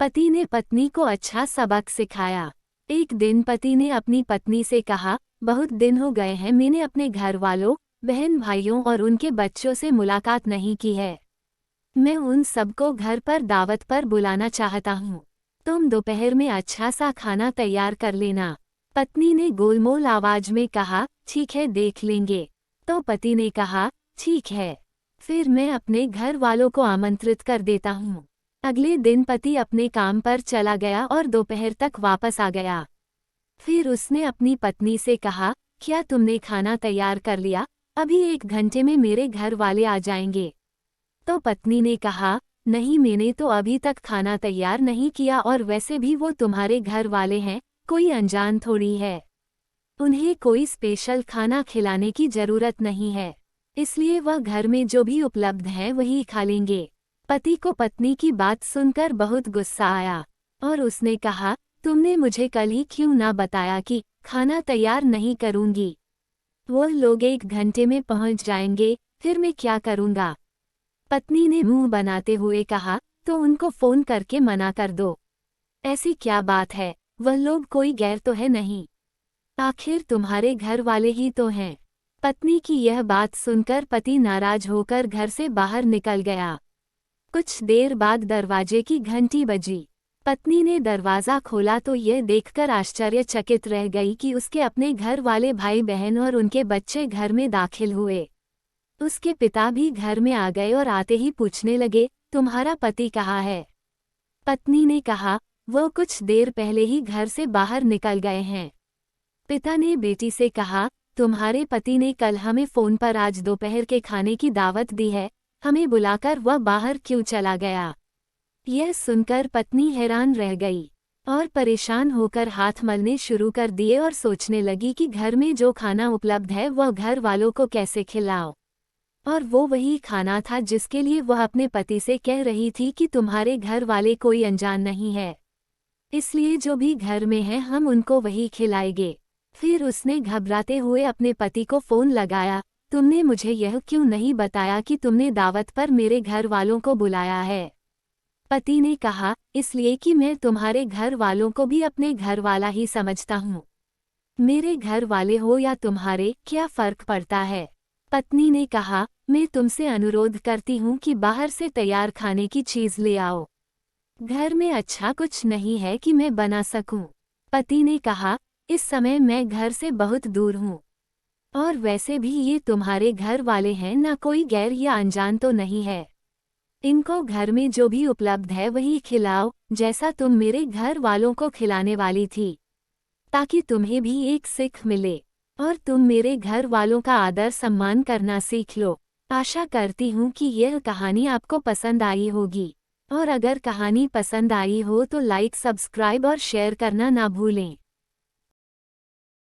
पति ने पत्नी को अच्छा सबक सिखाया। एक दिन पति ने अपनी पत्नी से कहा, बहुत दिन हो गए हैं मैंने अपने घर वालों, बहन भाइयों और उनके बच्चों से मुलाकात नहीं की है। मैं उन सबको घर पर दावत पर बुलाना चाहता हूँ। तुम दोपहर में अच्छा सा खाना तैयार कर लेना। पत्नी ने गोलमोल आवाज में कहा, ठीक है देख लेंगे। तो पति ने कहा, ठीक है, फिर मैं अपने घर वालों को आमंत्रित कर देता हूँ। अगले दिन पति अपने काम पर चला गया और दोपहर तक वापस आ गया। फिर उसने अपनी पत्नी से कहा, क्या तुमने खाना तैयार कर लिया? अभी 1 घंटे में मेरे घर वाले आ जाएंगे। तो पत्नी ने कहा, नहीं मैंने तो अभी तक खाना तैयार नहीं किया और वैसे भी वो तुम्हारे घर वाले हैं, कोई अनजान थोड़ी है। उन्हें कोई स्पेशल खाना खिलाने की जरूरत नहीं है, इसलिए वह घर में जो भी उपलब्ध है वही खा लेंगे। पति को पत्नी की बात सुनकर बहुत गुस्सा आया और उसने कहा, तुमने मुझे कल ही क्यों ना बताया कि खाना तैयार नहीं करूंगी। वो लोग 1 घंटे में पहुंच जाएंगे, फिर मैं क्या करूंगा? पत्नी ने मुंह बनाते हुए कहा, तो उनको फोन करके मना कर दो। ऐसी क्या बात है, वह लोग कोई गैर तो है नहीं, आखिर तुम्हारे घर वाले ही तो हैं। पत्नी की यह बात सुनकर पति नाराज होकर घर से बाहर निकल गया। कुछ देर बाद दरवाजे की घंटी बजी। पत्नी ने दरवाज़ा खोला तो यह देखकर आश्चर्यचकित रह गई कि उसके अपने घर वाले भाई बहन और उनके बच्चे घर में दाखिल हुए। उसके पिता भी घर में आ गए और आते ही पूछने लगे, तुम्हारा पति कहाँ है? पत्नी ने कहा, वो कुछ देर पहले ही घर से बाहर निकल गए हैं। पिता ने बेटी से कहा, तुम्हारे पति ने कल हमें फ़ोन पर आज दोपहर के खाने की दावत दी है, हमें बुलाकर वह बाहर क्यों चला गया? यह सुनकर पत्नी हैरान रह गई और परेशान होकर हाथ मलने शुरू कर दिए और सोचने लगी कि घर में जो खाना उपलब्ध है वह घर वालों को कैसे खिलाओ। और वो वही खाना था जिसके लिए वह अपने पति से कह रही थी कि तुम्हारे घर वाले कोई अनजान नहीं है, इसलिए जो भी घर में है हम उनको वही खिलाएंगे। फिर उसने घबराते हुए अपने पति को फ़ोन लगाया, तुमने मुझे यह क्यों नहीं बताया कि तुमने दावत पर मेरे घर वालों को बुलाया है? पति ने कहा, इसलिए कि मैं तुम्हारे घर वालों को भी अपने घर वाला ही समझता हूँ। मेरे घर वाले हो या तुम्हारे, क्या फ़र्क पड़ता है? पत्नी ने कहा, मैं तुमसे अनुरोध करती हूँ कि बाहर से तैयार खाने की चीज़ ले आओ। घर में अच्छा कुछ नहीं है कि मैं बना सकूं। पति ने कहा, इस समय मैं घर से बहुत दूर हूँ और वैसे भी ये तुम्हारे घर वाले हैं, ना कोई गैर या अनजान तो नहीं है। इनको घर में जो भी उपलब्ध है वही खिलाओ, जैसा तुम मेरे घर वालों को खिलाने वाली थी, ताकि तुम्हें भी एक सीख मिले और तुम मेरे घर वालों का आदर सम्मान करना सीख लो। आशा करती हूँ कि यह कहानी आपको पसंद आई होगी और अगर कहानी पसंद आई हो तो लाइक, सब्सक्राइब और शेयर करना ना भूलें।